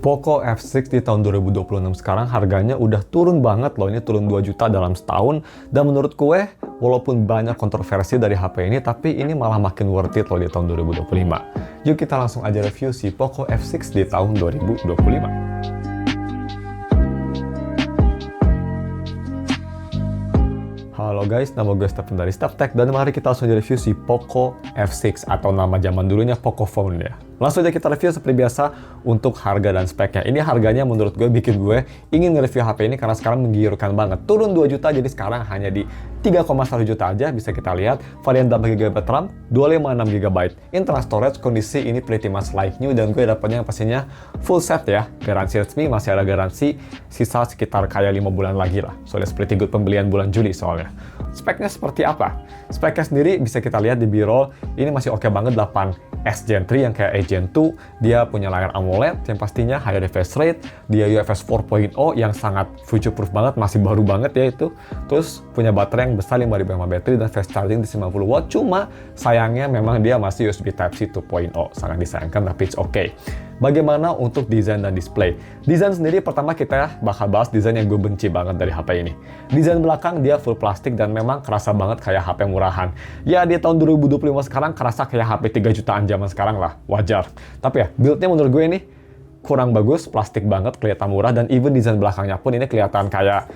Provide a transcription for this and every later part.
Poco F6 di tahun 2026 sekarang harganya udah turun banget loh, ini turun 2 juta dalam setahun. Dan menurut gue, walaupun banyak kontroversi dari HP ini, tapi ini malah makin worth it loh di tahun 2025. Yuk kita langsung aja review si Poco F6 di tahun 2025. Halo guys, nama gue Stephen dari StepTech dan mari kita langsung review si Poco F6 atau nama zaman dulunya Poco Phone ya. Langsung aja kita review seperti biasa untuk harga dan speknya. Ini harganya menurut gue bikin gue ingin nge-review HP ini karena sekarang menggiurkan banget. Turun 2 juta jadi sekarang hanya di 3,1 juta aja bisa kita lihat. Varian 8GB RAM, 256GB. Internal storage kondisi ini pretty much like new dan gue dapetnya pastinya full set ya. Garansi resmi masih ada garansi sisa sekitar kayak 5 bulan lagi lah. So that's pretty good pembelian bulan Juli soalnya. Speknya seperti apa? Speknya sendiri bisa kita lihat di B-roll. Ini masih oke banget 8S Gen 3 yang kayak Gen 2. Dia punya layar AMOLED yang pastinya high refresh rate. Dia UFS 4.0 yang sangat future proof banget, masih baru banget ya itu. Terus punya baterai yang besar 5000 mAh baterai dan fast charging di 90 watt. Cuma sayangnya memang dia masih USB Type-C 2.0. Sangat disayangkan tapi it's okay. Bagaimana untuk desain dan display? Desain sendiri pertama kita bakal bahas desain yang gue benci banget dari HP ini. Desain belakang dia full plastik dan memang kerasa banget kayak HP murahan. Ya di tahun 2025 sekarang kerasa kayak HP 3 jutaan zaman sekarang lah, wajar. Tapi ya build-nya menurut gue ini kurang bagus, plastik banget, kelihatan murah dan even desain belakangnya pun ini kelihatan kayak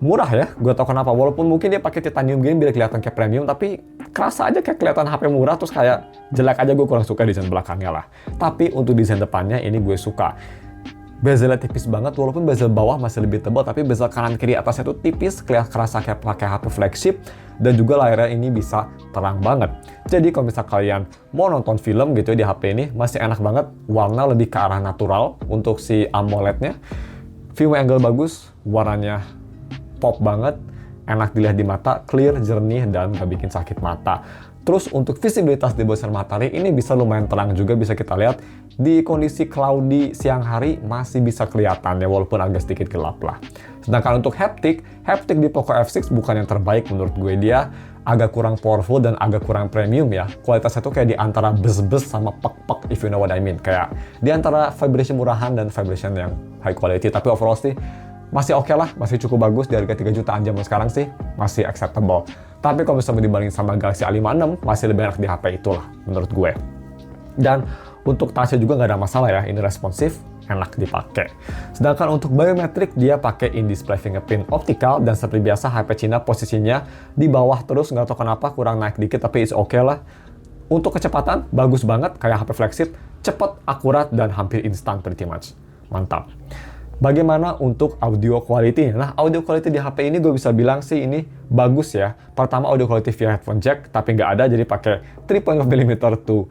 murah ya. Gue tau kenapa, walaupun mungkin dia pakai titanium gini biar kelihatan kayak premium, tapi kerasa aja kayak kelihatan HP murah terus kayak jelek aja. Gue kurang suka desain belakangnya lah. Tapi untuk desain depannya ini gue suka. Bezelnya tipis banget, walaupun bezel bawah masih lebih tebal, tapi bezel kanan kiri atasnya tuh tipis, kelihatan kerasa kayak pakai HP flagship, dan juga layarnya ini bisa terang banget. Jadi kalau misal kalian mau nonton film gitu ya di HP ini, masih enak banget, warna lebih ke arah natural untuk si AMOLED-nya. View angle bagus, warnanya pop banget, enak dilihat di mata, clear, jernih, dan gak bikin sakit mata. Terus untuk visibilitas di bawah sinar matahari ini bisa lumayan terang juga, bisa kita lihat di kondisi cloudy siang hari masih bisa kelihatan ya, walaupun agak sedikit gelap lah. Sedangkan untuk haptic di Poco F6 bukan yang terbaik menurut gue, dia agak kurang powerful dan agak kurang premium ya. Kualitasnya tuh kayak di antara buzz-buzz sama pek-pek, if you know what I mean. Kayak di antara vibration murahan dan vibration yang high quality, tapi overall sih masih oke lah, masih cukup bagus di harga 3 jutaan zaman sekarang sih, masih acceptable. Tapi kalau misalnya dibandingin sama Galaxy A56, masih lebih enak di HP itulah, menurut gue. Dan untuk touch-nya juga nggak ada masalah ya, ini responsif, enak dipakai. Sedangkan untuk biometrik, dia pakai in-display fingerprint optical, dan seperti biasa HP Cina posisinya di bawah terus, nggak tahu kenapa, kurang naik dikit, tapi it's okay lah. Untuk kecepatan, bagus banget, kayak HP flagship, cepet, akurat, dan hampir instan pretty much. Mantap. Bagaimana untuk audio quality? Nah, audio quality di HP ini gue bisa bilang sih ini bagus ya. Pertama, audio quality via headphone jack, tapi nggak ada, jadi pakai 3.5mm to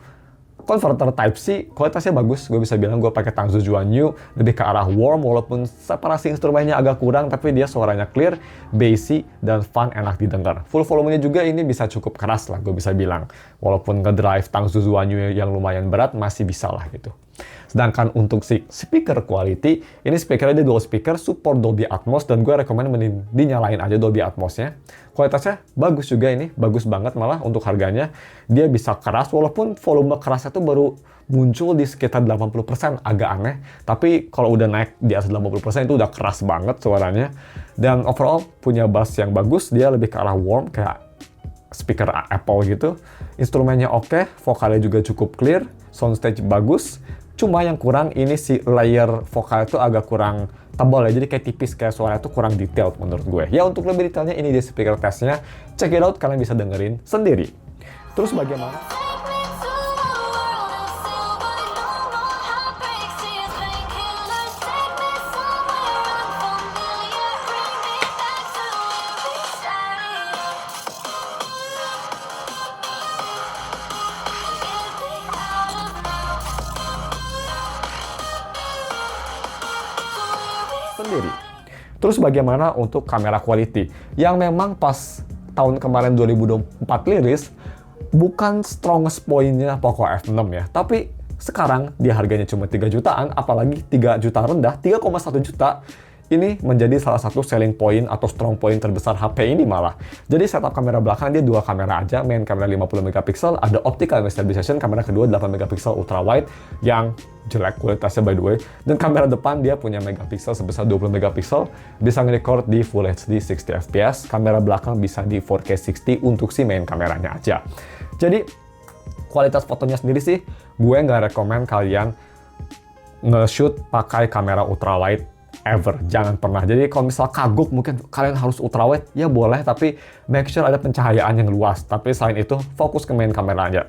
converter Type-C, kualitasnya bagus. Gue bisa bilang gue pakai Tangzu Juan Yu, lebih ke arah warm, walaupun separasi instrumennya agak kurang, tapi dia suaranya clear, bassy, dan fun, enak didengar. Full volumenya juga ini bisa cukup keras lah, gue bisa bilang. Walaupun ngedrive Tangzu Juan Yu yang lumayan berat, masih bisa lah gitu. Sedangkan untuk si speaker quality, ini speakernya dia dual speaker, support Dolby Atmos, dan gue rekomen dinyalain aja Dolby Atmosnya. Kualitasnya bagus juga ini, bagus banget malah untuk harganya. Dia bisa keras, walaupun volume kerasnya tuh baru muncul di sekitar 80%, agak aneh. Tapi kalau udah naik di atas 80% itu udah keras banget suaranya. Dan overall punya bass yang bagus, dia lebih ke arah warm, kayak speaker Apple gitu. Instrumennya oke, vokalnya juga cukup clear, soundstage bagus. Cuma yang kurang ini si layer vokal itu agak kurang tebal ya, jadi kayak tipis, kayak suara itu kurang detailed menurut gue. Ya untuk lebih detailnya ini di speaker testnya, check it out, kalian bisa dengerin sendiri. Terus bagaimana? Sendiri. Terus bagaimana untuk kamera quality? Yang memang pas tahun kemarin 2024 liris, bukan strongest point-nya Poco F6 ya. Tapi sekarang dia harganya cuma 3 jutaan, apalagi 3 juta rendah, 3,1 juta. ini menjadi salah satu selling point atau strong point terbesar HP ini malah. Jadi setup kamera belakang dia dua kamera aja, main kamera 50 megapiksel, ada optical image stabilization, kamera kedua 8 megapiksel ultra wide yang jelek kualitasnya by the way, dan kamera depan dia punya megapiksel sebesar 20 megapiksel, bisa nge-record di Full HD 60 fps, kamera belakang bisa di 4K 60 untuk si main kameranya aja. Jadi kualitas fotonya sendiri sih, gue nggak rekomen kalian nge-shoot pakai kamera ultrawide ever, jangan pernah. Jadi kalau misal kagok mungkin kalian harus ultrawide, ya boleh, tapi make sure ada pencahayaan yang luas. Tapi selain itu fokus ke main kameranya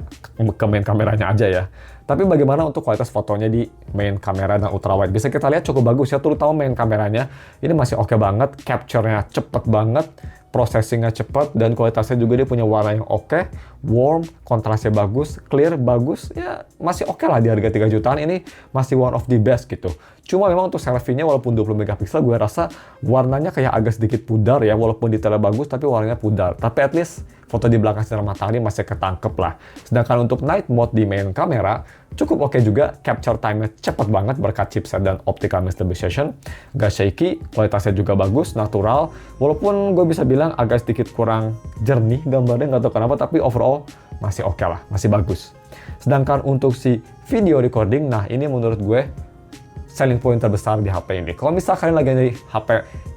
aja ya. Tapi bagaimana untuk kualitas fotonya di main kamera dan ultrawide? Bisa kita lihat cukup bagus ya, terutama main kameranya ini masih oke banget, capture-nya cepet banget, processing-nya cepet, dan kualitasnya juga dia punya warna yang oke, warm, kontrasnya bagus, clear, bagus, ya masih oke lah di harga 3 jutaan ini, masih one of the best gitu. Cuma memang untuk selfie-nya walaupun 20 megapiksel, gue rasa warnanya kayak agak sedikit pudar ya, walaupun detailnya bagus tapi warnanya pudar. Tapi at least foto di belakang sinar matahari masih ketangkep lah. Sedangkan untuk night mode di main kamera, cukup oke juga, capture time-nya cepet banget berkat chipset dan optical image stabilization, gak shaky, kualitasnya juga bagus, natural, walaupun gue bisa bilang agak sedikit kurang jernih gambarnya, nggak tahu kenapa, tapi overall masih oke lah, masih bagus. Sedangkan untuk si video recording, nah ini menurut gue selling point terbesar di HP ini. Kalau misal kalian lagi nyari HP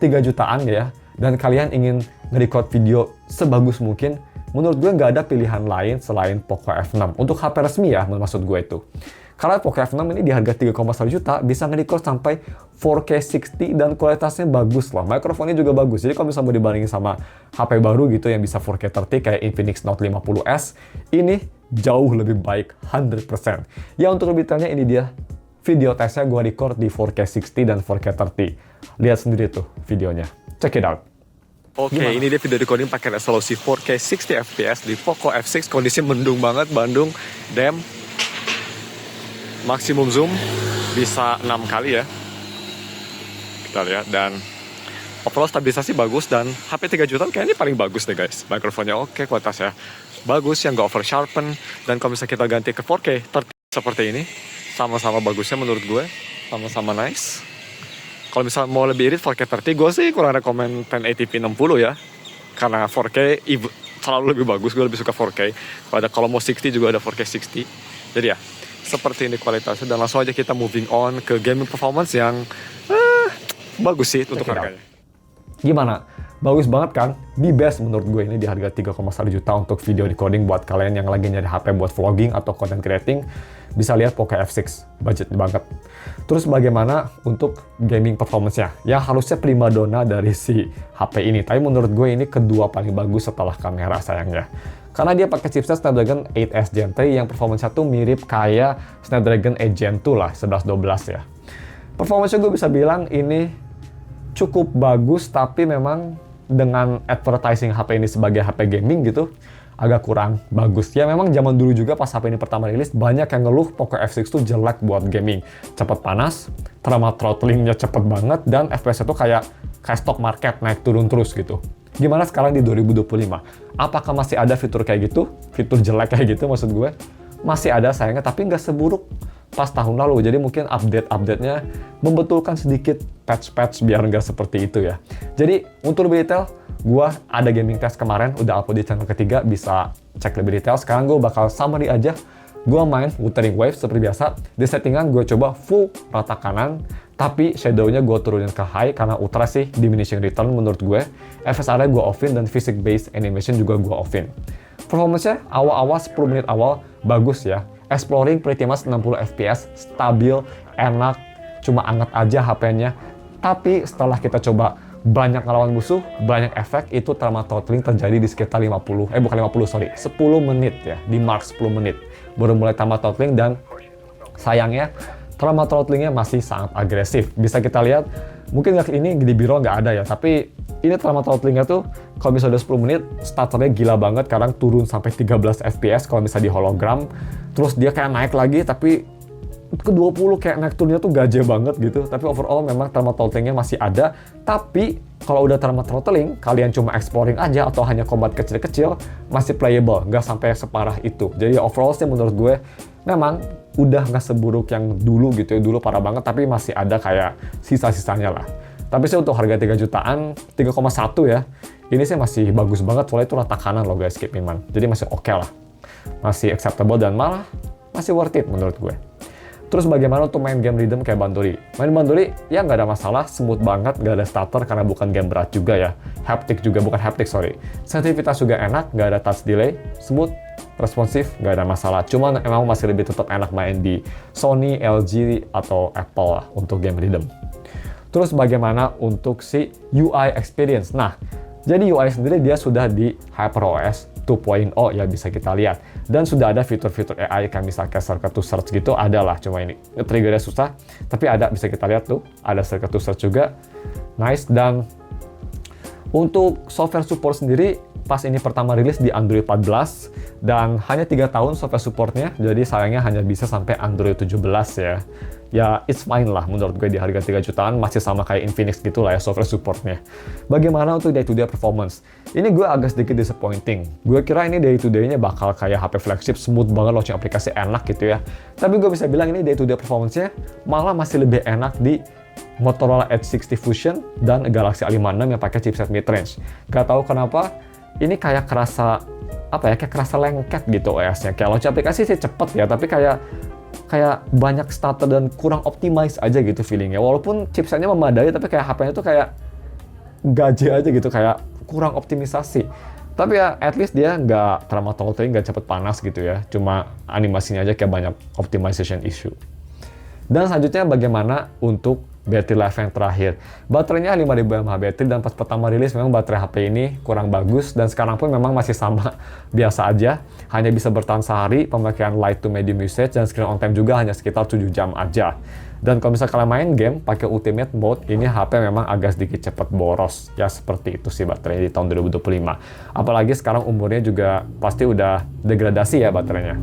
3 jutaan ya, dan kalian ingin nge-record video sebagus mungkin, menurut gue nggak ada pilihan lain selain Poco F6. Untuk HP resmi ya, maksud gue itu. Karena Poco F6 ini di harga 3,1 juta, bisa nge-record sampai 4K 60 dan kualitasnya bagus lah. Mikrofonnya juga bagus. Jadi kalau misalnya mau dibandingin sama HP baru gitu yang bisa 4K 30 kayak Infinix Note 50S, ini jauh lebih baik 100%. Ya untuk lebih detailnya ini dia video tesnya gue record di 4K 60 dan 4K 30. Lihat sendiri tuh videonya. Check it out. Oke, ini dia video recording pakai resolusi 4K 60 fps di Poco F6. Kondisi mendung banget, Bandung, damn. Maksimum zoom bisa 6 kali ya. Kita lihat, dan overall stabilisasi bagus, dan HP 3 jutaan kayaknya ini paling bagus deh guys. Mikrofonnya oke, kualitasnya bagus, yang nggak over sharpen. Dan kalau misalnya kita ganti ke 4K 30 seperti ini, sama-sama bagusnya menurut gue, sama-sama nice. Kalau misalnya mau lebih irit 4K 30, gue sih kurang rekomen 1080p 60 ya, karena 4K selalu lebih bagus, gue lebih suka 4K. Kalau mau 60 juga ada 4K 60. Jadi ya, seperti ini kualitasnya, dan langsung aja kita moving on ke gaming performance yang bagus sih untuk harganya. Gimana? Bagus banget kan? The best menurut gue ini di harga 3,1 juta untuk video recording buat kalian yang lagi nyari HP buat vlogging atau content creating. Bisa lihat Poco F6, budget banget. Terus bagaimana untuk gaming performance-nya? Ya harusnya primadona dari si HP ini, tapi menurut gue ini kedua paling bagus setelah kamera sayangnya. Karena dia pakai chipset Snapdragon 8S Gen 3 yang performance-nya tuh mirip kayak Snapdragon 8 Gen 2 lah, 11-12 ya. Performance-nya gue bisa bilang ini cukup bagus, tapi memang dengan advertising HP ini sebagai HP gaming gitu, agak kurang bagus. Ya memang zaman dulu juga pas HP ini pertama rilis, banyak yang ngeluh Poco F6 tuh jelek buat gaming. Cepet panas, throttling-nya cepet banget, dan FPS itu kayak stock market, naik turun terus gitu. Gimana sekarang di 2025? Apakah masih ada fitur kayak gitu? Fitur jelek kayak gitu maksud gue? Masih ada sayangnya, tapi nggak seburuk pas tahun lalu. Jadi mungkin update-nya membetulkan sedikit patch-patch biar nggak seperti itu ya. Jadi untuk lebih detail, gue ada gaming test kemarin, udah upload di channel ketiga, bisa cek lebih detail. Sekarang gue bakal summary aja. Gue main Wuthering Waves seperti biasa. Di settingan gue coba full rata kanan, tapi shadow-nya gue turunin ke high karena ultra sih diminishing return menurut gue. FSR-nya gue offin, dan physics based animation juga gue offin. Performance-nya awal-awal 10 menit awal bagus ya. Exploring pretty much 60 fps, stabil, enak, cuma anget aja HP-nya. Tapi setelah kita coba banyak ngelawan musuh, banyak efek, itu thermal throttling terjadi di sekitar 10 menit ya, di mark 10 menit. Baru mulai thermal throttling, dan sayangnya thermal throttlingnya masih sangat agresif. Bisa kita lihat, mungkin ini di biro nggak ada ya, tapi ini thermal throttlingnya tuh kalau misalnya udah 10 menit, starternya gila banget, kadang turun sampai 13 fps kalau misalnya di hologram. Terus dia kayak naik lagi, tapi ke 20 kayak naik turunnya tuh gaje banget gitu. Tapi overall memang thermal throttlingnya masih ada. Tapi kalau udah thermal throttling, kalian cuma exploring aja atau hanya combat kecil-kecil, masih playable, nggak sampai separah itu. Jadi overall sih menurut gue memang udah nggak seburuk yang dulu gitu ya. Dulu parah banget, tapi masih ada kayak sisa-sisanya lah. Tapi sih untuk harga 3 jutaan, 3,1 ya, ini sih masih bagus banget, soalnya itu rata kanan loh guys, keep in mind. Jadi masih oke lah. Masih acceptable dan malah masih worth it menurut gue. Terus bagaimana untuk main game rhythm kayak Bandori? Main Bandori ya nggak ada masalah, smooth banget, nggak ada stutter karena bukan game berat juga ya. Haptic juga, bukan haptic sorry. Sensitivitas juga enak, nggak ada touch delay, smooth, responsif, nggak ada masalah. Cuman emang masih lebih tetap enak main di Sony, LG, atau Apple lah untuk game rhythm. Terus bagaimana untuk si UI experience? Nah, jadi UI sendiri dia sudah di HyperOS 2.0 ya bisa kita lihat. Dan sudah ada fitur-fitur AI yang bisa kayak circle to search gitu, ada lah. Cuma ini triggernya susah, tapi ada, bisa kita lihat tuh. Ada circle to search juga. Nice. Dan untuk software support sendiri, pas ini pertama rilis di Android 14, dan hanya 3 tahun software supportnya, jadi sayangnya hanya bisa sampai Android 17 ya. Ya, it's fine lah menurut gue di harga 3 jutaan, masih sama kayak Infinix gitu lah ya software supportnya. Bagaimana untuk day-to-day performance? Ini gue agak sedikit disappointing. Gue kira ini day-to-day-nya bakal kayak HP flagship, smooth banget, launching aplikasi enak gitu ya. Tapi gue bisa bilang ini day-to-day performance-nya malah masih lebih enak di Motorola Edge 60 Fusion dan Galaxy A56 yang pakai chipset mid-range. Gak tahu kenapa, ini kayak kerasa, kayak kerasa lengket gitu OS-nya. Kayak launch aplikasi sih cepet ya, tapi kayak banyak stutter dan kurang optimize aja gitu feelingnya. Walaupun chipsetnya memadai, tapi kayak HP-nya tuh kayak gaje aja gitu, kayak kurang optimisasi. Tapi ya at least dia nggak throttling, nggak cepet panas gitu ya. Cuma animasinya aja kayak banyak optimization issue. Dan selanjutnya bagaimana untuk battery life yang terakhir. Baterainya 5000 mAh battery, dan pas pertama rilis memang baterai HP ini kurang bagus, dan sekarang pun memang masih sama biasa aja. Hanya bisa bertahan sehari, pemakaian light to medium usage, dan screen on time juga hanya sekitar 7 jam aja. Dan kalau misalnya kalian main game pakai ultimate mode, ini HP memang agak sedikit cepat boros. Ya seperti itu sih baterainya di tahun 2025. Apalagi sekarang umurnya juga pasti udah degradasi ya baterainya.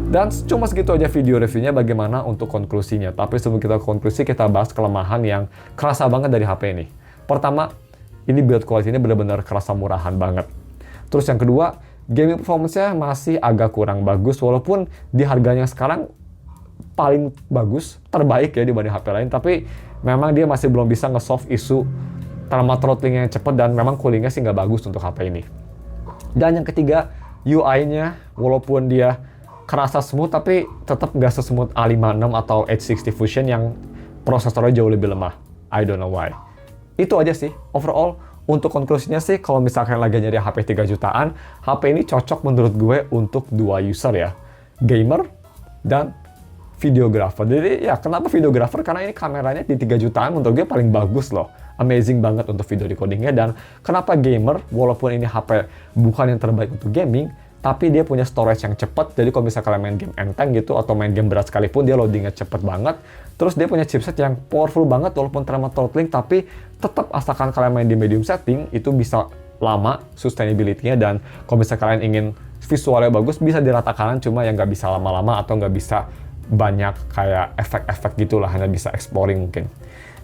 Dan cuma segitu aja video reviewnya, bagaimana untuk konklusinya. Tapi sebelum kita konklusi, kita bahas kelemahan yang kerasa banget dari HP ini. Pertama, ini build quality ini benar-benar kerasa murahan banget. Terus yang kedua, gaming performance-nya masih agak kurang bagus, walaupun di harganya sekarang paling bagus, terbaik ya dibanding HP lain, tapi memang dia masih belum bisa nge-solve isu throttling yang cepat, dan memang coolingnya sih nggak bagus untuk HP ini. Dan yang ketiga, UI-nya walaupun dia kerasa smooth, tapi tetap nggak sesmooth A56 atau Edge 60 Fusion yang prosesornya jauh lebih lemah. I don't know why. Itu aja sih. Overall, untuk konklusinya sih, kalau misalkan lagi nyari HP 3 jutaan, HP ini cocok menurut gue untuk dua user ya. Gamer dan videographer. Jadi ya kenapa videographer? Karena ini kameranya di 3 jutaan menurut gue paling bagus loh. Amazing banget untuk video recordingnya. Dan kenapa gamer? Walaupun ini HP bukan yang terbaik untuk gaming, tapi dia punya storage yang cepat. Jadi kalau misalnya kalian main game enteng gitu, atau main game berat sekalipun, dia loadingnya cepet banget. Terus dia punya chipset yang powerful banget, walaupun throttling, tapi tetap asalkan kalian main di medium setting, itu bisa lama sustainability-nya. Dan kalau misalnya kalian ingin visualnya bagus, bisa diratakan, cuma yang nggak bisa lama-lama atau nggak bisa banyak kayak efek-efek gitulah, hanya bisa exploring mungkin.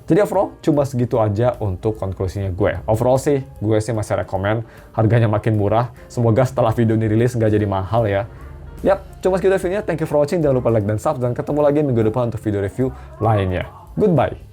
Jadi overall cuma segitu aja untuk konklusinya gue. Overall sih gue sih masih rekomen, harganya makin murah. Semoga setelah video ini rilis nggak jadi mahal ya. Yap, cuma segitu videonya. Thank you for watching. Jangan lupa like dan subscribe, dan ketemu lagi minggu depan untuk video review lainnya. Goodbye.